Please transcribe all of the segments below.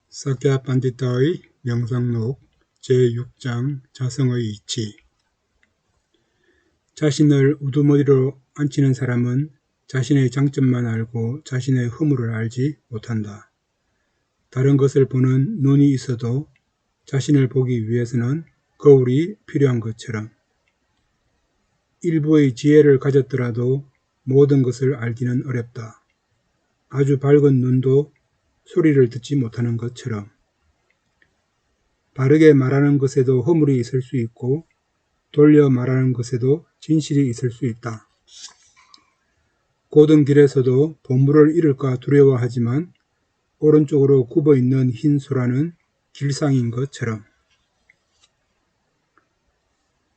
사케아 판디타의 명상록 제6장 자성의 이치. 자신을 우두머리로 앉히는 사람은 자신의 장점만 알고 자신의 허물을 알지 못한다. 다른 것을 보는 눈이 있어도 자신을 보기 위해서는 거울이 필요한 것처럼 일부의 지혜를 가졌더라도 모든 것을 알기는 어렵다. 아주 밝은 눈도 소리를 듣지 못하는 것처럼 바르게 말하는 것에도 허물이 있을 수 있고 돌려 말하는 것에도 진실이 있을 수 있다. 고든 길에서도 보물을 잃을까 두려워하지만 오른쪽으로 굽어 있는 흰 소라는 길상인 것처럼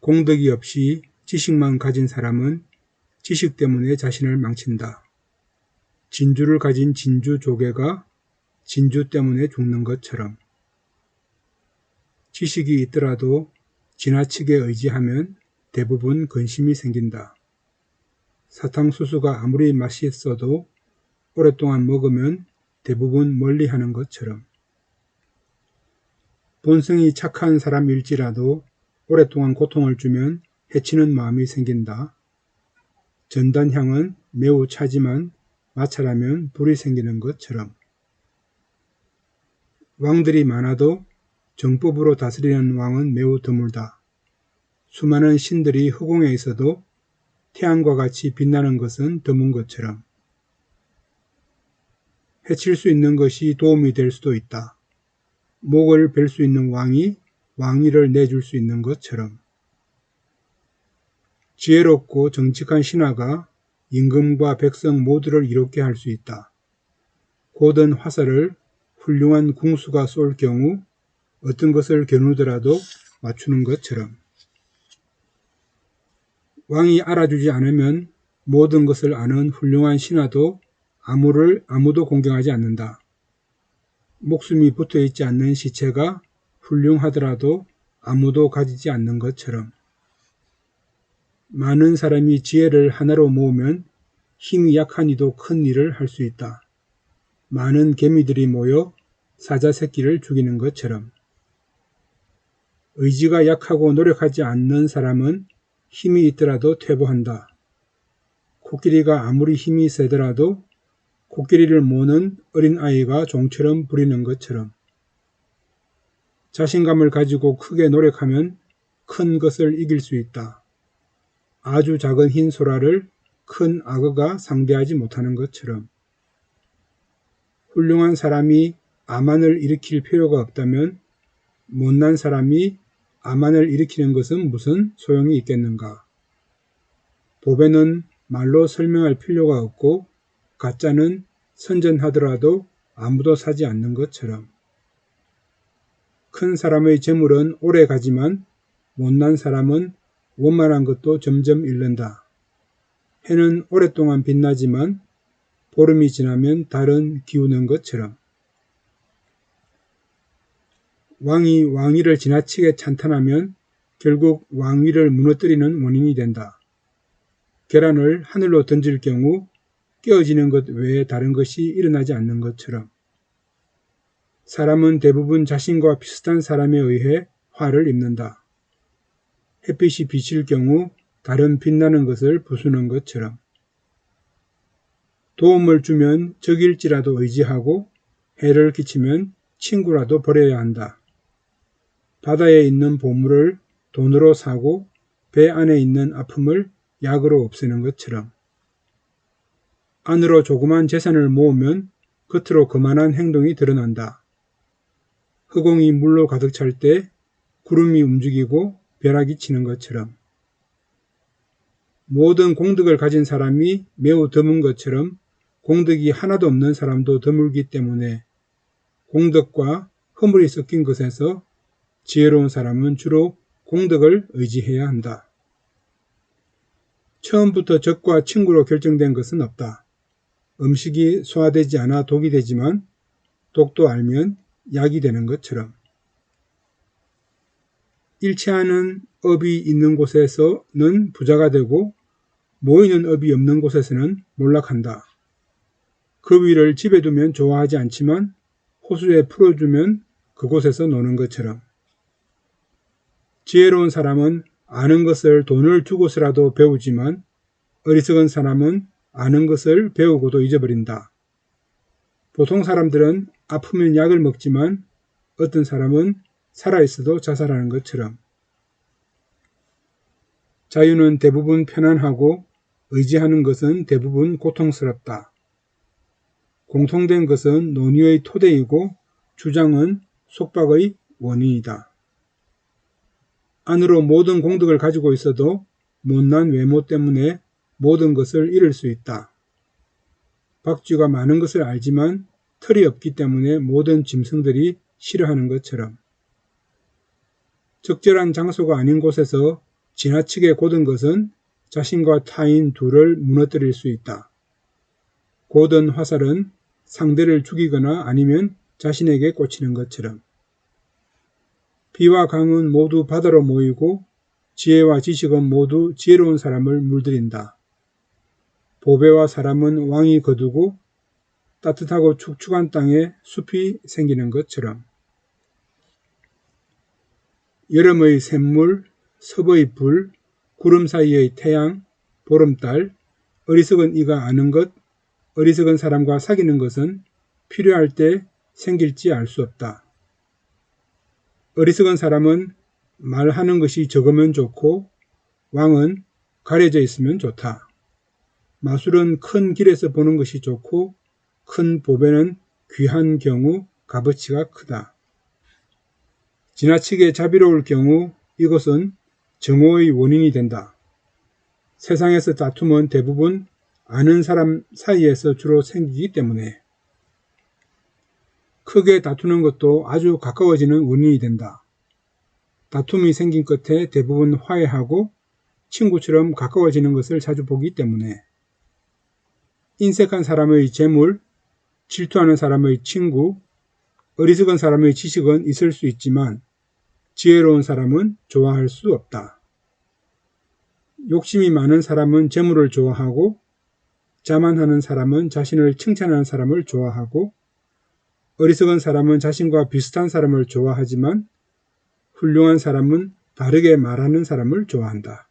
공덕이 없이 지식만 가진 사람은 지식 때문에 자신을 망친다. 진주를 가진 진주 조개가 진주 때문에 죽는 것처럼 지식이 있더라도 지나치게 의지하면 대부분 근심이 생긴다. 사탕수수가 아무리 맛있어도 오랫동안 먹으면 대부분 멀리하는 것처럼 본성이 착한 사람일지라도 오랫동안 고통을 주면 해치는 마음이 생긴다. 전단향은 매우 차지만 마찰하면 불이 생기는 것처럼 왕들이 많아도 정법으로 다스리는 왕은 매우 드물다. 수많은 신들이 허공에 있어도 태양과 같이 빛나는 것은 드문 것처럼 해칠 수 있는 것이 도움이 될 수도 있다. 목을 벨 수 있는 왕이 왕위를 내줄 수 있는 것처럼 지혜롭고 정직한 신하가 임금과 백성 모두를 이롭게 할 수 있다. 고든 화살을 훌륭한 궁수가 쏠 경우 어떤 것을 겨누더라도 맞추는 것처럼 왕이 알아주지 않으면 모든 것을 아는 훌륭한 신하도 아무도 공경하지 않는다. 목숨이 붙어있지 않는 시체가 훌륭하더라도 아무도 가지지 않는 것처럼 많은 사람이 지혜를 하나로 모으면 힘이 약한 이도 큰 일을 할 수 있다. 많은 개미들이 모여 사자 새끼를 죽이는 것처럼 의지가 약하고 노력하지 않는 사람은 힘이 있더라도 퇴보한다. 코끼리가 아무리 힘이 세더라도 코끼리를 모는 어린아이가 종처럼 부리는 것처럼 자신감을 가지고 크게 노력하면 큰 것을 이길 수 있다. 아주 작은 흰 소라를 큰 악어가 상대하지 못하는 것처럼 훌륭한 사람이 암환을 일으킬 필요가 없다면 못난 사람이 암환을 일으키는 것은 무슨 소용이 있겠는가. 보배는 말로 설명할 필요가 없고 가짜는 선전하더라도 아무도 사지 않는 것처럼 큰 사람의 재물은 오래 가지만 못난 사람은 원만한 것도 점점 잃는다. 해는 오랫동안 빛나지만 보름이 지나면 달은 기우는 것처럼 왕이 왕위를 지나치게 찬탄하면 결국 왕위를 무너뜨리는 원인이 된다. 계란을 하늘로 던질 경우 깨어지는 것 외에 다른 것이 일어나지 않는 것처럼 사람은 대부분 자신과 비슷한 사람에 의해 화를 입는다. 햇빛이 비칠 경우 다른 빛나는 것을 부수는 것처럼 도움을 주면 적일지라도 의지하고 해를 끼치면 친구라도 버려야 한다. 바다에 있는 보물을 돈으로 사고 배 안에 있는 아픔을 약으로 없애는 것처럼 안으로 조그만 재산을 모으면 겉으로 거만한 행동이 드러난다. 허공이 물로 가득 찰 때 구름이 움직이고 벼락이 치는 것처럼 모든 공덕을 가진 사람이 매우 드문 것처럼 공덕이 하나도 없는 사람도 드물기 때문에 공덕과 허물이 섞인 것에서 지혜로운 사람은 주로 공덕을 의지해야 한다. 처음부터 적과 친구로 결정된 것은 없다. 음식이 소화되지 않아 독이 되지만 독도 알면 약이 되는 것처럼 일치하는 업이 있는 곳에서는 부자가 되고 모이는 업이 없는 곳에서는 몰락한다. 그 위를 집에 두면 좋아하지 않지만 호수에 풀어주면 그곳에서 노는 것처럼. 지혜로운 사람은 아는 것을 돈을 주고서라도 배우지만 어리석은 사람은 아는 것을 배우고도 잊어버린다. 보통 사람들은 아프면 약을 먹지만 어떤 사람은 살아있어도 자살하는 것처럼. 자유는 대부분 편안하고 의지하는 것은 대부분 고통스럽다. 공통된 것은 논의의 토대이고 주장은 속박의 원인이다. 안으로 모든 공덕을 가지고 있어도 못난 외모 때문에 모든 것을 잃을 수 있다. 박쥐가 많은 것을 알지만 털이 없기 때문에 모든 짐승들이 싫어하는 것처럼. 적절한 장소가 아닌 곳에서 지나치게 곧은 것은 자신과 타인 둘을 무너뜨릴 수 있다. 곧은 화살은 상대를 죽이거나 아니면 자신에게 꽂히는 것처럼. 비와 강은 모두 바다로 모이고 지혜와 지식은 모두 지혜로운 사람을 물들인다. 보배와 사람은 왕이 거두고 따뜻하고 축축한 땅에 숲이 생기는 것처럼. 여름의 샘물, 섭의 불, 구름 사이의 태양, 보름달, 어리석은 이가 아는 것, 어리석은 사람과 사귀는 것은 필요할 때 생길지 알 수 없다. 어리석은 사람은 말하는 것이 적으면 좋고 왕은 가려져 있으면 좋다. 마술은 큰 길에서 보는 것이 좋고 큰 보배는 귀한 경우 값어치가 크다. 지나치게 자비로울 경우 이것은 정오의 원인이 된다. 세상에서 다툼은 대부분 아는 사람 사이에서 주로 생기기 때문에. 크게 다투는 것도 아주 가까워지는 원인이 된다. 다툼이 생긴 끝에 대부분 화해하고 친구처럼 가까워지는 것을 자주 보기 때문에. 인색한 사람의 재물, 질투하는 사람의 친구, 어리석은 사람의 지식은 있을 수 있지만 지혜로운 사람은 좋아할 수 없다. 욕심이 많은 사람은 재물을 좋아하고 자만하는 사람은 자신을 칭찬하는 사람을 좋아하고 어리석은 사람은 자신과 비슷한 사람을 좋아하지만 훌륭한 사람은 바르게 말하는 사람을 좋아한다.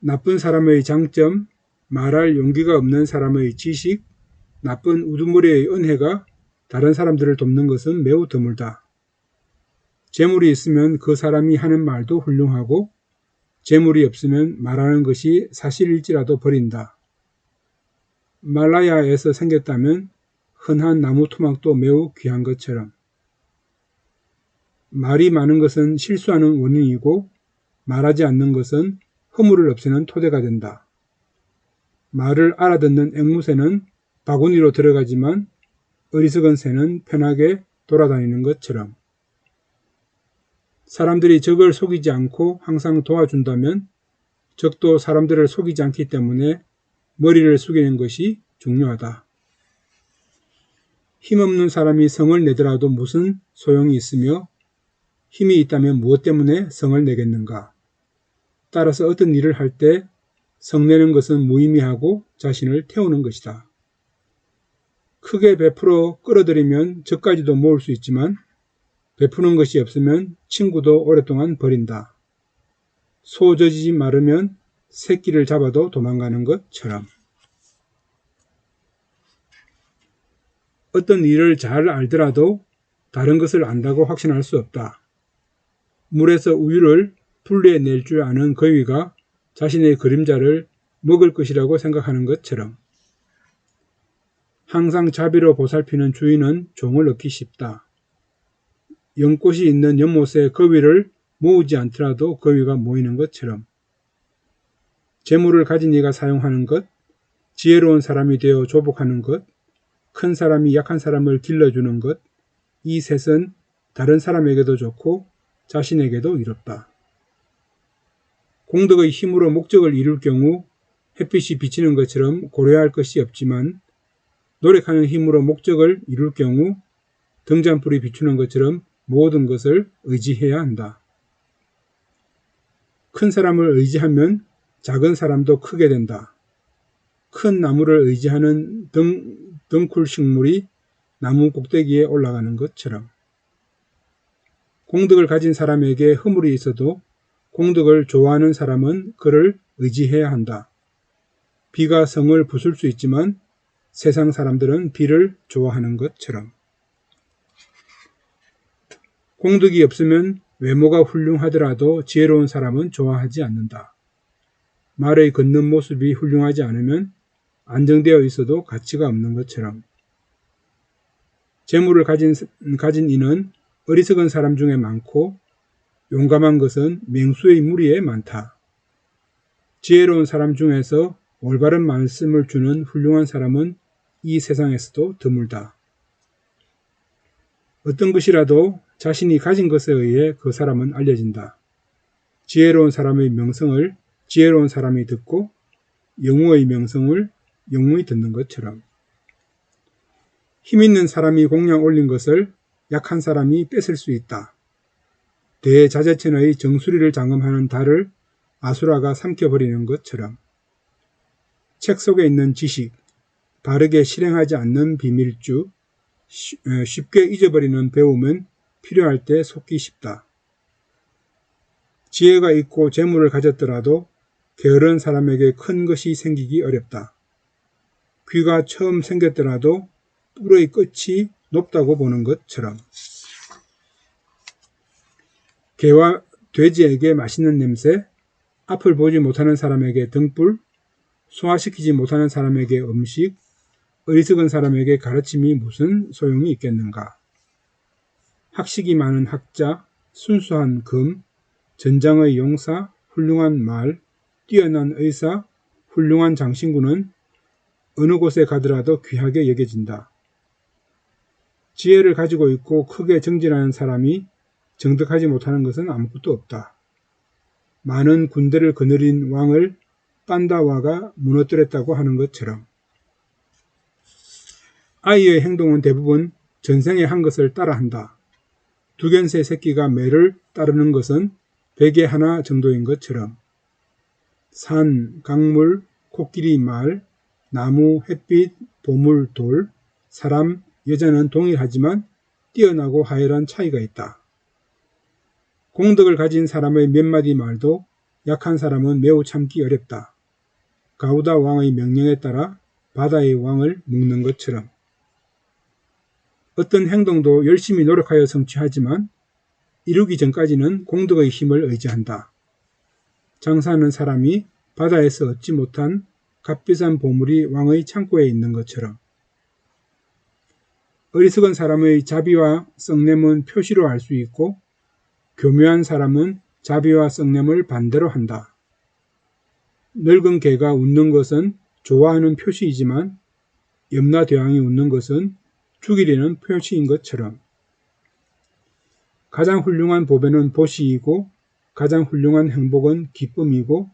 나쁜 사람의 장점, 말할 용기가 없는 사람의 지식, 나쁜 우두머리의 은혜가 다른 사람들을 돕는 것은 매우 드물다. 재물이 있으면 그 사람이 하는 말도 훌륭하고 재물이 없으면 말하는 것이 사실일지라도 버린다. 말라야에서 생겼다면 흔한 나무 토막도 매우 귀한 것처럼. 말이 많은 것은 실수하는 원인이고 말하지 않는 것은 허물을 없애는 토대가 된다. 말을 알아듣는 앵무새는 바구니로 들어가지만 어리석은 새는 편하게 돌아다니는 것처럼. 사람들이 적을 속이지 않고 항상 도와준다면 적도 사람들을 속이지 않기 때문에 머리를 숙이는 것이 중요하다. 힘없는 사람이 성을 내더라도 무슨 소용이 있으며 힘이 있다면 무엇 때문에 성을 내겠는가? 따라서 어떤 일을 할 때 성내는 것은 무의미하고 자신을 태우는 것이다. 크게 베풀어 끌어들이면 적까지도 모을 수 있지만 베푸는 것이 없으면 친구도 오랫동안 버린다. 소 젖이 마르면 새끼를 잡아도 도망가는 것처럼. 어떤 일을 잘 알더라도 다른 것을 안다고 확신할 수 없다. 물에서 우유를 분리해낼 줄 아는 거위가 자신의 그림자를 먹을 것이라고 생각하는 것처럼. 항상 자비로 보살피는 주인은 종을 얻기 쉽다. 연꽃이 있는 연못에 거위를 모으지 않더라도 거위가 모이는 것처럼. 재물을 가진 이가 사용하는 것, 지혜로운 사람이 되어 조복하는 것, 큰 사람이 약한 사람을 길러주는 것, 이 셋은 다른 사람에게도 좋고 자신에게도 이롭다. 공덕의 힘으로 목적을 이룰 경우 햇빛이 비치는 것처럼 고려할 것이 없지만 노력하는 힘으로 목적을 이룰 경우 등잔불이 비추는 것처럼 모든 것을 의지해야 한다. 큰 사람을 의지하면 작은 사람도 크게 된다. 큰 나무를 의지하는 등쿨 식물이 나무 꼭대기에 올라가는 것처럼. 공덕을 가진 사람에게 허물이 있어도 공덕을 좋아하는 사람은 그를 의지해야 한다. 비가 성을 부술 수 있지만 세상 사람들은 비를 좋아하는 것처럼. 공덕이 없으면 외모가 훌륭하더라도 지혜로운 사람은 좋아하지 않는다. 말의 걷는 모습이 훌륭하지 않으면 안정되어 있어도 가치가 없는 것처럼. 재물을 가진 이는 어리석은 사람 중에 많고 용감한 것은 맹수의 무리에 많다. 지혜로운 사람 중에서 올바른 말씀을 주는 훌륭한 사람은 이 세상에서도 드물다. 어떤 것이라도 자신이 가진 것에 의해 그 사람은 알려진다. 지혜로운 사람의 명성을 지혜로운 사람이 듣고 영웅의 명성을 영웅이 듣는 것처럼. 힘 있는 사람이 공양 올린 것을 약한 사람이 뺏을 수 있다. 대자재천의 정수리를 장엄하는 달을 아수라가 삼켜버리는 것처럼. 책 속에 있는 지식, 바르게 실행하지 않는 비밀주, 쉽게 잊어버리는 배움은 필요할 때 속기 쉽다. 지혜가 있고 재물을 가졌더라도 게으른 사람에게 큰 것이 생기기 어렵다. 귀가 처음 생겼더라도 뿔의 끝이 높다고 보는 것처럼. 개와 돼지에게 맛있는 냄새, 앞을 보지 못하는 사람에게 등불, 소화시키지 못하는 사람에게 음식, 어리석은 사람에게 가르침이 무슨 소용이 있겠는가. 학식이 많은 학자, 순수한 금, 전장의 용사, 훌륭한 말, 뛰어난 의사, 훌륭한 장신구는 어느 곳에 가더라도 귀하게 여겨진다. 지혜를 가지고 있고 크게 정진하는 사람이 정득하지 못하는 것은 아무것도 없다. 많은 군대를 거느린 왕을 빤다와가 무너뜨렸다고 하는 것처럼. 아이의 행동은 대부분 전생에 한 것을 따라한다. 두견새 새끼가 매를 따르는 것은 베개 하나 정도인 것처럼. 산, 강물, 코끼리 말, 나무, 햇빛, 보물, 돌, 사람, 여자는 동일하지만 뛰어나고 하열한 차이가 있다. 공덕을 가진 사람의 몇 마디 말도 약한 사람은 매우 참기 어렵다. 가우다 왕의 명령에 따라 바다의 왕을 묶는 것처럼. 어떤 행동도 열심히 노력하여 성취하지만 이루기 전까지는 공덕의 힘을 의지한다. 장사하는 사람이 바다에서 얻지 못한 값비싼 보물이 왕의 창고에 있는 것처럼. 어리석은 사람의 자비와 썩냄은 표시로 알 수 있고 교묘한 사람은 자비와 썩냄을 반대로 한다. 늙은 개가 웃는 것은 좋아하는 표시이지만 염라대왕이 웃는 것은 죽이려는 표시인 것처럼. 가장 훌륭한 보배는 보시이고 가장 훌륭한 행복은 기쁨이고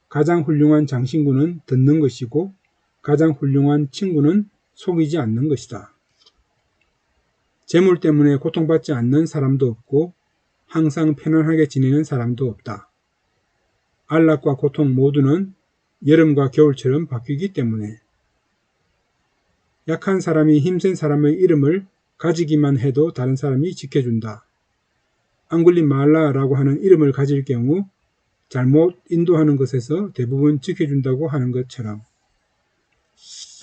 가장 훌륭한 장신구는 듣는 것이고 가장 훌륭한 친구는 속이지 않는 것이다. 재물 때문에 고통받지 않는 사람도 없고 항상 편안하게 지내는 사람도 없다. 안락과 고통 모두는 여름과 겨울처럼 바뀌기 때문에. 약한 사람이 힘센 사람의 이름을 가지기만 해도 다른 사람이 지켜준다. 앙굴리말라라고 하는 이름을 가질 경우 잘못 인도하는 것에서 대부분 지켜준다고 하는 것처럼.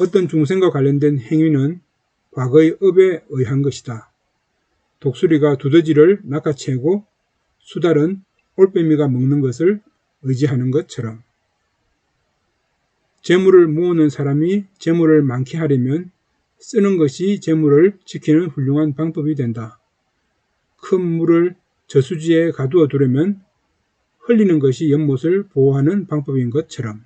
어떤 중생과 관련된 행위는 과거의 업에 의한 것이다. 독수리가 두더지를 낚아채고 수달은 올빼미가 먹는 것을 의지하는 것처럼. 재물을 모으는 사람이 재물을 많게 하려면 쓰는 것이 재물을 지키는 훌륭한 방법이 된다. 큰 물을 저수지에 가두어 두려면 흘리는 것이 연못을 보호하는 방법인 것처럼.